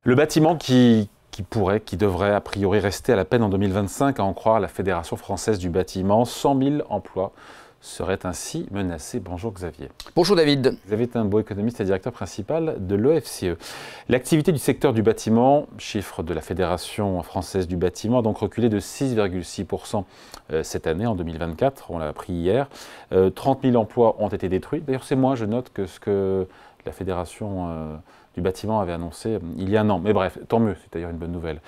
Le bâtiment qui devrait a priori rester à la peine en 2025, à en croire la Fédération française du bâtiment, 100 000 emplois seraient ainsi menacés. Bonjour Xavier. Bonjour David. Xavier est un beau économiste et directeur principal de l'OFCE. L'activité du secteur du bâtiment, chiffre de la Fédération française du bâtiment, a donc reculé de 6,6% cette année, en 2024, on l'a appris hier. 30 000 emplois ont été détruits. D'ailleurs, c'est moins, je note, que ce que la Fédération du bâtiment avait annoncé il y a un an. Mais bref, tant mieux, c'est d'ailleurs une bonne nouvelle.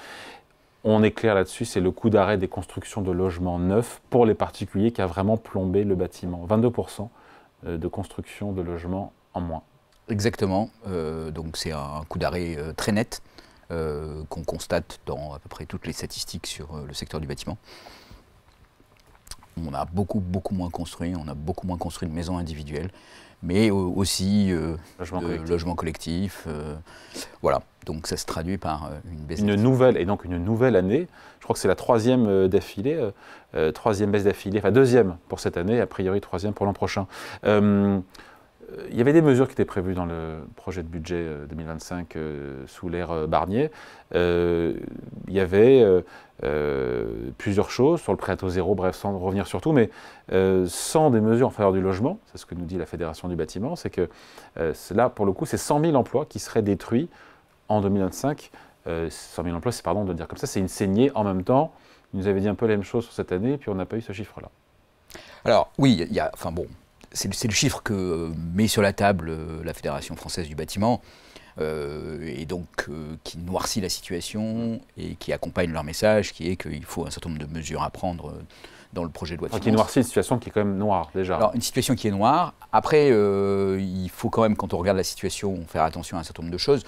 On est clair là-dessus, c'est le coup d'arrêt des constructions de logements neufs pour les particuliers qui a vraiment plombé le bâtiment. 22% de construction de logements en moins. Exactement, donc c'est un coup d'arrêt très net qu'on constate dans à peu près toutes les statistiques sur le secteur du bâtiment. On a beaucoup moins construit, on a beaucoup moins construit de maisons individuelles, mais aussi logements collectifs. Voilà, donc ça se traduit par une baisse. Une nouvelle année, je crois que c'est la troisième d'affilée, troisième baisse d'affilée, enfin deuxième pour cette année, a priori troisième pour l'an prochain. Il y avait des mesures qui étaient prévues dans le projet de budget 2025 sous l'ère Barnier. Il y avait plusieurs choses sur le prêt à taux zéro, bref, sans revenir sur tout, mais sans des mesures en faveur du logement, c'est ce que nous dit la Fédération du bâtiment, c'est que là, pour le coup, c'est 100 000 emplois qui seraient détruits en 2025. 100 000 emplois, c'est pardon de le dire comme ça, c'est une saignée en même temps. Ils nous avaient dit un peu la même chose sur cette année, puis on n'a pas eu ce chiffre-là. Alors oui, il y a, enfin bon, c'est le chiffre que met sur la table la Fédération française du bâtiment, et donc qui noircit la situation et qui accompagne leur message, qui est qu'il faut un certain nombre de mesures à prendre dans le projet de loi de finances. Qui noircit une situation qui est quand même noire déjà. Alors une situation qui est noire. Après, il faut quand même, quand on regarde la situation, faire attention à un certain nombre de choses.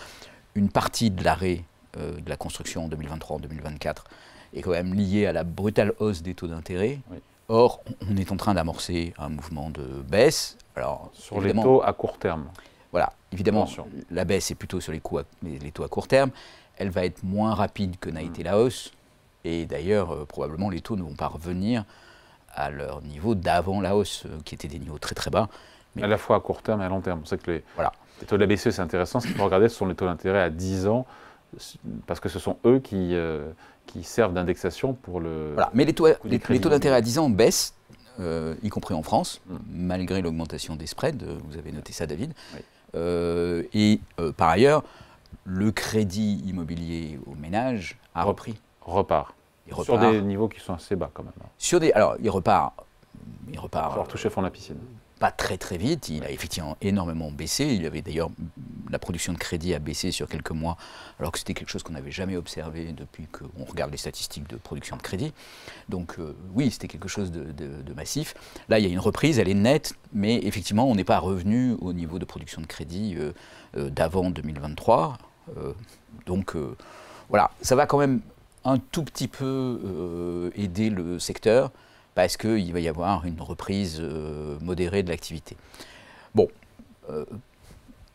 Une partie de l'arrêt de la construction en 2023, en 2024 est quand même liée à la brutale hausse des taux d'intérêt. Oui. Or, on est en train d'amorcer un mouvement de baisse. Alors, sur les taux à court terme. Voilà, évidemment, la baisse est plutôt sur les taux à court terme. Elle va être moins rapide que n'a été la hausse. Et d'ailleurs, probablement, les taux ne vont pas revenir à leur niveau d'avant la hausse, qui étaient des niveaux très très bas. Mais à la fois à court terme et à long terme. On sait que les taux de la BCE, c'est intéressant. Ce qu'il faut regarder, ce sont les taux d'intérêt à 10 ans, parce que ce sont eux qui servent d'indexation pour le... Voilà, mais les taux d'intérêt à 10 ans baissent, y compris en France, malgré l'augmentation des spreads, vous avez noté ça David. Oui. Par ailleurs, le crédit immobilier aux ménages a repris. Repart. Sur des niveaux qui sont assez bas quand même. Alors, il repart. Il va falloir toucher fond la piscine. Pas très très vite, il a effectivement énormément baissé. Il avait d'ailleurs, la production de crédit a baissé sur quelques mois, alors que c'était quelque chose qu'on n'avait jamais observé depuis qu'on regarde les statistiques de production de crédit. Donc oui, c'était quelque chose de massif. Là, il y a une reprise, elle est nette, mais effectivement, on n'est pas revenu au niveau de production de crédit d'avant 2023. Donc voilà, ça va quand même un tout petit peu aider le secteur, parce qu'il va y avoir une reprise modérée de l'activité. Bon,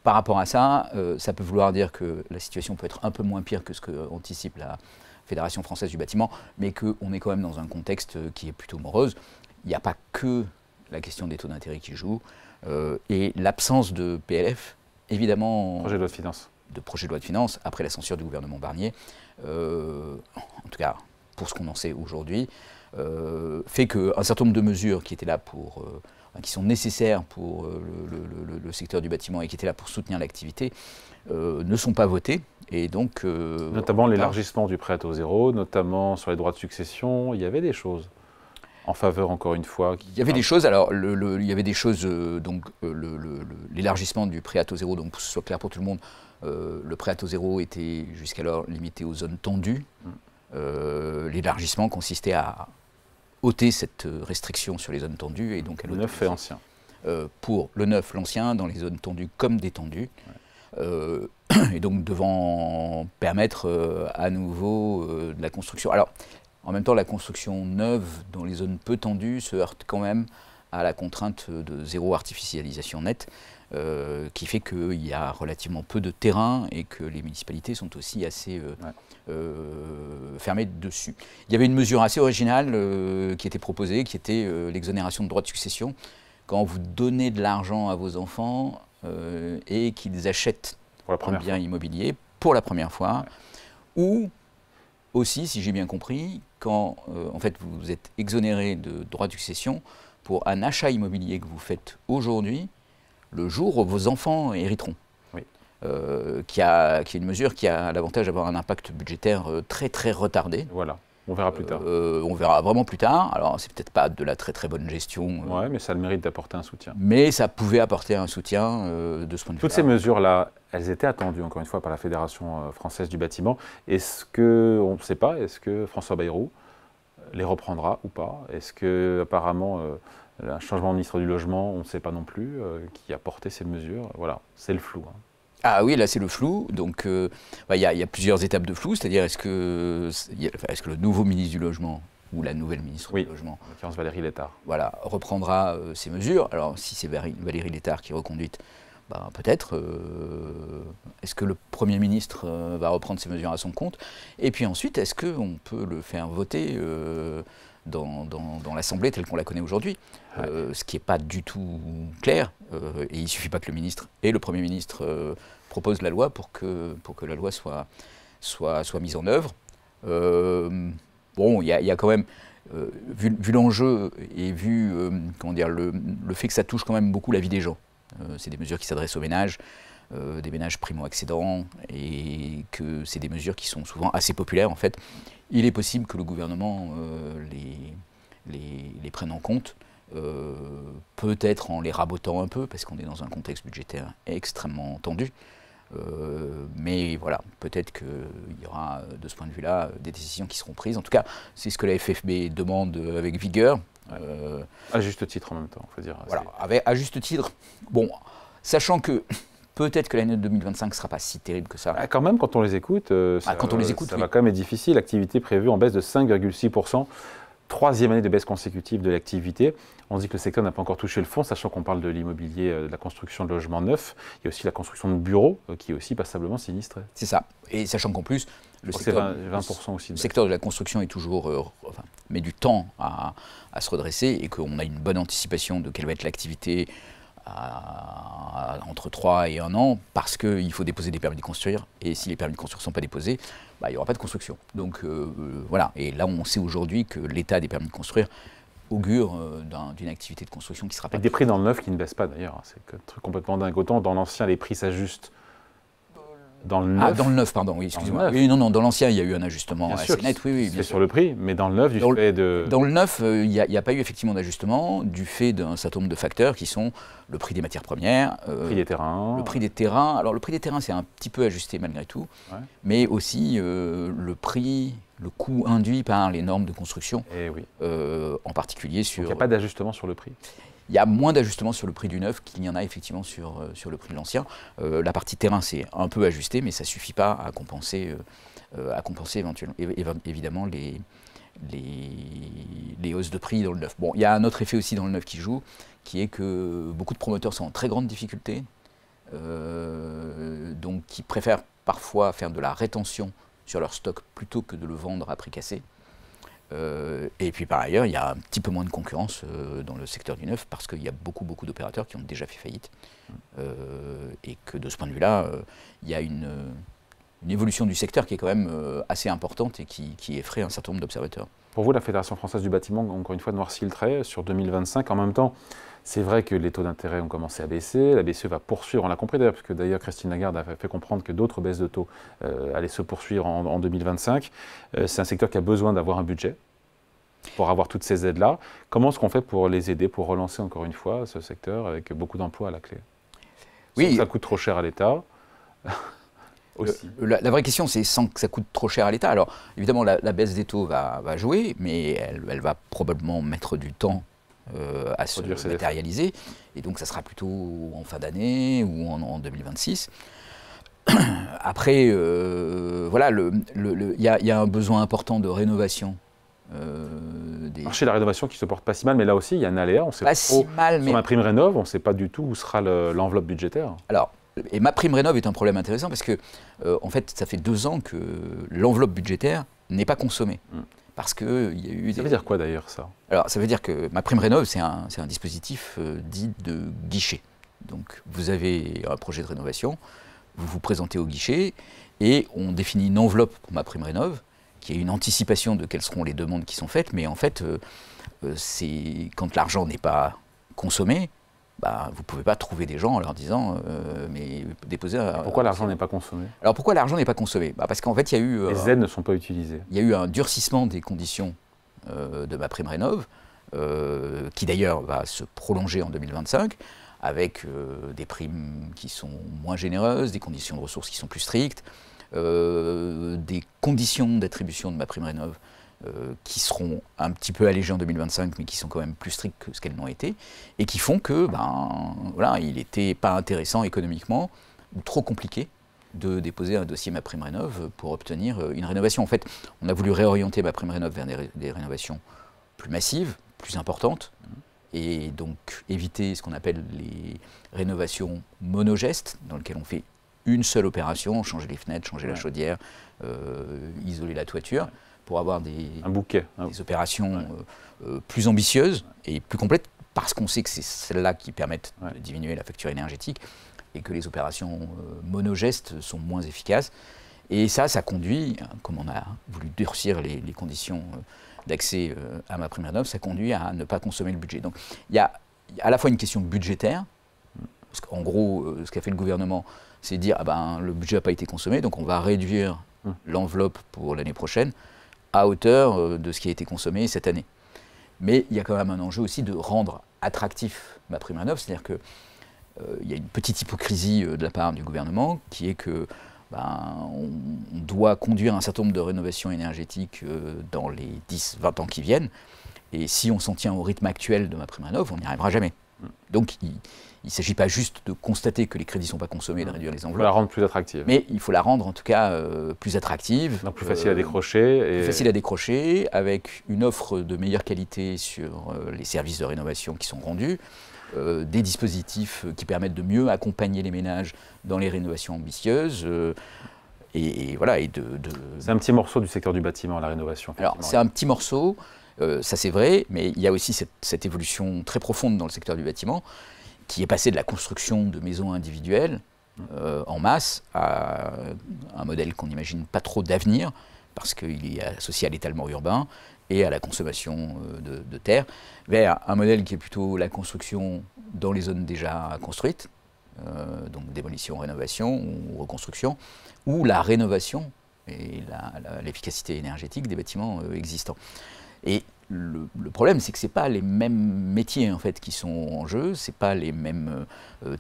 par rapport à ça, ça peut vouloir dire que la situation peut être un peu moins pire que ce qu'anticipe la Fédération française du bâtiment, mais qu'on est quand même dans un contexte qui est plutôt morose. Il n'y a pas que la question des taux d'intérêt qui joue, et l'absence de PLF, évidemment... Projet de loi de finances. De projet de loi de finances, après la censure du gouvernement Barnier, en tout cas pour ce qu'on en sait aujourd'hui, fait qu'un certain nombre de mesures qui étaient là qui sont nécessaires pour le secteur du bâtiment et qui étaient là pour soutenir l'activité, ne sont pas votées. Et donc, notamment l'élargissement du prêt à taux zéro, notamment sur les droits de succession, il y avait des choses en faveur, encore une fois. Il y avait des choses, alors il y avait des choses, donc l'élargissement du prêt à taux zéro, donc pour que ce soit clair pour tout le monde, le prêt à taux zéro était jusqu'alors limité aux zones tendues. L'élargissement consistait à ôter cette restriction sur les zones tendues et donc à le neuf et ancien. Pour le neuf, l'ancien, dans les zones tendues comme détendues, et donc devant permettre à nouveau de la construction. Alors, en même temps, la construction neuve dans les zones peu tendues se heurte quand même à la contrainte de zéro artificialisation nette, qui fait qu'il y a relativement peu de terrain et que les municipalités sont aussi assez fermées dessus. Il y avait une mesure assez originale qui était proposée, qui était l'exonération de droits de succession. Quand vous donnez de l'argent à vos enfants et qu'ils achètent un bien immobilier pour la première fois, ou aussi, si j'ai bien compris, quand en fait vous êtes exonéré de droits de succession pour un achat immobilier que vous faites aujourd'hui, le jour où vos enfants hériteront. Oui. Qui est une mesure qui a l'avantage d'avoir un impact budgétaire très très retardé. Voilà, on verra plus tard. On verra vraiment plus tard. Alors, c'est peut-être pas de la très très bonne gestion. Ouais, mais ça a le mérite d'apporter un soutien. Mais ça pouvait apporter un soutien de ce point de vue. Toutes ces mesures-là, elles étaient attendues, encore une fois, par la Fédération française du bâtiment. Est-ce que, on ne sait pas, est-ce que François Bayrou les reprendra ou pas? Est-ce que, apparemment, un changement de ministre du Logement, on ne sait pas non plus, qui a porté ces mesures? Voilà, c'est le flou. Hein. Ah oui, là c'est le flou. Donc il y a plusieurs étapes de flou, c'est-à-dire est-ce que le nouveau ministre du Logement ou la nouvelle ministre du Logement, en l'occurrence Valérie Létard, voilà, reprendra ces mesures. Alors si c'est Valérie Létard qui est reconduite, ben, peut-être. Est-ce que le Premier ministre va reprendre ces mesures à son compte? Et puis ensuite, est-ce qu'on peut le faire voter dans l'Assemblée telle qu'on la connaît aujourd'hui, ce qui n'est pas du tout clair. Et il ne suffit pas que le ministre et le Premier ministre proposent la loi pour que la loi soit mise en œuvre. Bon, il y a quand même, vu l'enjeu et vu comment dire, le fait que ça touche quand même beaucoup la vie des gens, c'est des mesures qui s'adressent aux ménages, des ménages primo-accédants, et que c'est des mesures qui sont souvent assez populaires en fait. Il est possible que le gouvernement les prenne en compte, peut-être en les rabotant un peu, parce qu'on est dans un contexte budgétaire extrêmement tendu. Mais voilà, peut-être qu'il y aura de ce point de vue-là des décisions qui seront prises. En tout cas, c'est ce que la FFB demande avec vigueur. À juste titre en même temps, il faut dire. Voilà, à juste titre. Bon, sachant que peut-être que l'année 2025 ne sera pas si terrible que ça. Ah, quand même, quand on les écoute, ça va quand même être difficile. L'activité prévue en baisse de 5,6%. Troisième année de baisse consécutive de l'activité. On dit que le secteur n'a pas encore touché le fond, sachant qu'on parle de l'immobilier, de la construction de logements neufs. Il y a aussi la construction de bureaux, qui est aussi passablement sinistrée. C'est ça. Et sachant qu'en plus, le secteur, 20% aussi. Le secteur de la construction est toujours, met du temps à se redresser, et qu'on a une bonne anticipation de quelle va être l'activité entre 3 et 1 an, parce qu'il faut déposer des permis de construire, et si les permis de construire ne sont pas déposés, bah, il n'y aura pas de construction. Donc voilà, et là on sait aujourd'hui que l'état des permis de construire augure d'une activité de construction qui sera pas... Avec des prix dans le neuf qui ne baissent pas d'ailleurs, c'est un truc complètement dingue. Autant dans l'ancien les prix s'ajustent. Dans le neuf. Ah, dans le neuf, pardon, oui, excusez-moi. Oui, non, dans l'ancien, il y a eu un ajustement assez net, oui, bien sûr. Sur le prix, mais dans le neuf, du fait de... Dans le neuf, il n'y a pas eu effectivement d'ajustement, du fait d'un certain nombre de facteurs qui sont le prix des matières premières, le prix des terrains. Le prix des terrains. Alors, le prix des terrains, c'est un petit peu ajusté malgré tout, mais aussi le coût induit par les normes de construction, en particulier sur... Donc, il n'y a pas d'ajustement sur le prix. Il y a moins d'ajustements sur le prix du neuf qu'il n'y en a effectivement sur le prix de l'ancien. La partie terrain, c'est un peu ajusté, mais ça ne suffit pas à compenser évidemment les hausses de prix dans le neuf. Bon, il y a un autre effet aussi dans le neuf qui joue, qui est que beaucoup de promoteurs sont en très grande difficulté, donc qui préfèrent parfois faire de la rétention sur leur stock plutôt que de le vendre à prix cassé. Et puis par ailleurs, il y a un petit peu moins de concurrence dans le secteur du neuf, parce qu'il y a beaucoup d'opérateurs qui ont déjà fait faillite, et que de ce point de vue-là, il y a une évolution du secteur qui est quand même assez importante et qui effraie un certain nombre d'observateurs. Pour vous, la Fédération française du bâtiment, encore une fois, noircit le trait sur 2025. En même temps, c'est vrai que les taux d'intérêt ont commencé à baisser. La BCE va poursuivre, on l'a compris d'ailleurs, parce que d'ailleurs Christine Lagarde a fait comprendre que d'autres baisses de taux allaient se poursuivre en 2025. C'est un secteur qui a besoin d'avoir un budget pour avoir toutes ces aides-là. Comment est-ce qu'on fait pour les aider, pour relancer encore une fois ce secteur avec beaucoup d'emplois à la clé? Oui. Ça coûte trop cher à l'État. La vraie question, c'est sans que ça coûte trop cher à l'État. Alors, évidemment, la baisse des taux va jouer, mais elle va probablement mettre du temps à se matérialiser. Et donc, ça sera plutôt en fin d'année ou en 2026. Après, voilà, il y a un besoin important de rénovation. Le marché de la rénovation qui se porte pas si mal, mais là aussi, il y a un aléa. On sait pas si mal, sur MaPrimeRénov', on ne sait pas du tout où sera l'enveloppe budgétaire. Alors, et MaPrimeRénov' est un problème intéressant parce que, en fait, ça fait 2 ans que l'enveloppe budgétaire n'est pas consommée. Parce que il y a eu ça veut dire quoi d'ailleurs, ça? Alors, ça veut dire que MaPrimeRénov', c'est un dispositif dit de guichet. Donc, vous avez un projet de rénovation, vous vous présentez au guichet et on définit une enveloppe pour MaPrimeRénov', qui est une anticipation de quelles seront les demandes qui sont faites, mais en fait, quand l'argent n'est pas consommé, bah, vous ne pouvez pas trouver des gens en leur disant mais déposez un... Pourquoi l'argent n'est pas consommé? Alors pourquoi l'argent n'est pas consommé? Bah, parce qu'en fait, il y a eu... les aides ne sont pas utilisées. Il y a eu un durcissement des conditions de MaPrimeRénov', qui d'ailleurs va se prolonger en 2025, avec des primes qui sont moins généreuses, des conditions de ressources qui sont plus strictes, des conditions d'attribution de MaPrimeRénov' qui seront un petit peu allégées en 2025, mais qui sont quand même plus strictes que ce qu'elles n'ont été, et qui font que, voilà, il n'était pas intéressant économiquement, ou trop compliqué, de déposer un dossier MaPrimeRénov' pour obtenir une rénovation. En fait, on a voulu réorienter MaPrimeRénov' vers des rénovations plus massives, plus importantes, et donc éviter ce qu'on appelle les rénovations monogestes, dans lesquelles on fait une seule opération, changer les fenêtres, changer la chaudière, isoler la toiture, pour avoir un bouquet, des opérations plus ambitieuses et plus complètes, parce qu'on sait que c'est celles-là qui permettent de diminuer la facture énergétique, et que les opérations monogestes sont moins efficaces. Et ça conduit, comme on a voulu durcir les conditions d'accès à MaPrimeRénov', ça conduit à ne pas consommer le budget. Donc il y a à la fois une question budgétaire, parce qu'en gros, ce qu'a fait le gouvernement, c'est dire le budget n'a pas été consommé, donc on va réduire l'enveloppe pour l'année prochaine à hauteur de ce qui a été consommé cette année. Mais il y a quand même un enjeu aussi de rendre attractif MaPrimeRénov', c'est-à-dire que il y a une petite hypocrisie de la part du gouvernement qui est que on doit conduire un certain nombre de rénovations énergétiques dans les 10-20 ans qui viennent, et si on s'en tient au rythme actuel de MaPrimeRénov', on n'y arrivera jamais. Donc il ne s'agit pas juste de constater que les crédits ne sont pas consommés et de réduire les enveloppes. Il faut la rendre plus attractive. Mais il faut la rendre en tout cas plus attractive. Donc plus facile à décrocher. Plus facile à décrocher, avec une offre de meilleure qualité sur les services de rénovation qui sont rendus, des dispositifs qui permettent de mieux accompagner les ménages dans les rénovations ambitieuses. Et voilà. C'est un petit morceau du secteur du bâtiment, la rénovation. Alors c'est un petit morceau. Ça c'est vrai, mais il y a aussi cette évolution très profonde dans le secteur du bâtiment, qui est passé de la construction de maisons individuelles en masse à un modèle qu'on n'imagine pas trop d'avenir, parce qu'il est associé à l'étalement urbain et à la consommation de terre, vers un modèle qui est plutôt la construction dans les zones déjà construites, donc démolition, rénovation ou reconstruction, ou la rénovation et l'efficacité énergétique des bâtiments existants. Et le problème, c'est que ce n'est pas les mêmes métiers en fait, qui sont en jeu, ce n'est pas les mêmes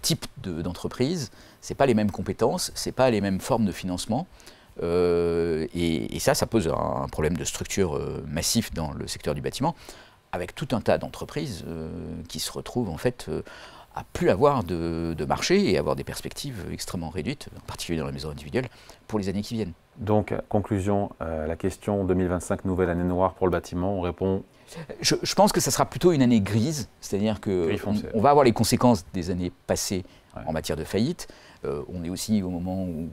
types d'entreprises, ce n'est pas les mêmes compétences, ce n'est pas les mêmes formes de financement. Et ça pose un problème de structure massif dans le secteur du bâtiment, avec tout un tas d'entreprises qui se retrouvent en fait à plus avoir de marché et avoir des perspectives extrêmement réduites, en particulier dans la maison individuelle, pour les années qui viennent. Donc, conclusion, la question 2025, nouvelle année noire pour le bâtiment, on répond... Je pense que ça sera plutôt une année grise, c'est-à-dire qu'on va avoir les conséquences des années passées en matière de faillite. On est aussi au moment où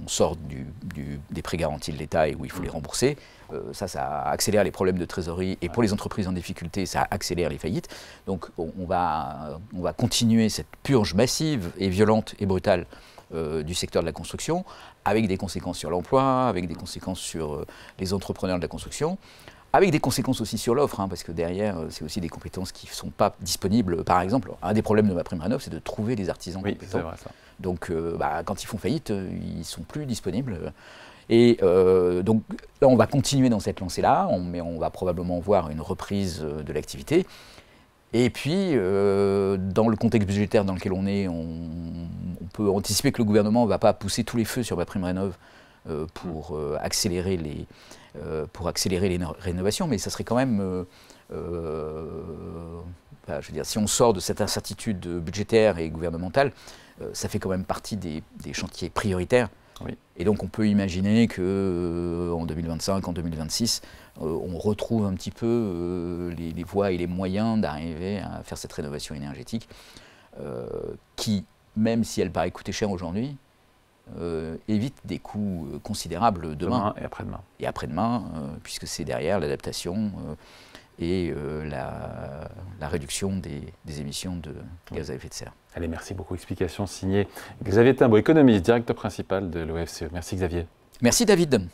on sort des prêts garantis de l'État et où il faut les rembourser. Ça accélère les problèmes de trésorerie, et pour les entreprises en difficulté, ça accélère les faillites. Donc on va continuer cette purge massive et violente et brutale du secteur de la construction, avec des conséquences sur l'emploi, avec des conséquences sur les entrepreneurs de la construction, avec des conséquences aussi sur l'offre, parce que derrière, c'est aussi des compétences qui ne sont pas disponibles. Par exemple, un des problèmes de MaPrimeRénov', c'est de trouver des artisans compétents. C'est vrai, ça. Donc, quand ils font faillite, ils ne sont plus disponibles. Et donc, là, on va continuer dans cette lancée-là, mais on va probablement voir une reprise de l'activité. Et puis, dans le contexte budgétaire dans lequel on est, on peut anticiper que le gouvernement ne va pas pousser tous les feux sur MaPrimeRénov' pour accélérer les rénovations, mais ça serait quand même, je veux dire, si on sort de cette incertitude budgétaire et gouvernementale, ça fait quand même partie des chantiers prioritaires. Oui. Et donc on peut imaginer qu'en 2025, en 2026, on retrouve un petit peu les voies et les moyens d'arriver à faire cette rénovation énergétique qui, même si elle paraît coûter cher aujourd'hui, évite des coûts considérables demain et après-demain. Et après-demain, puisque c'est derrière l'adaptation et la réduction des émissions de gaz à effet de serre. Allez, merci beaucoup. Explication signée Xavier Timbaud, économiste, directeur principal de l'OFCE. Merci Xavier. Merci David.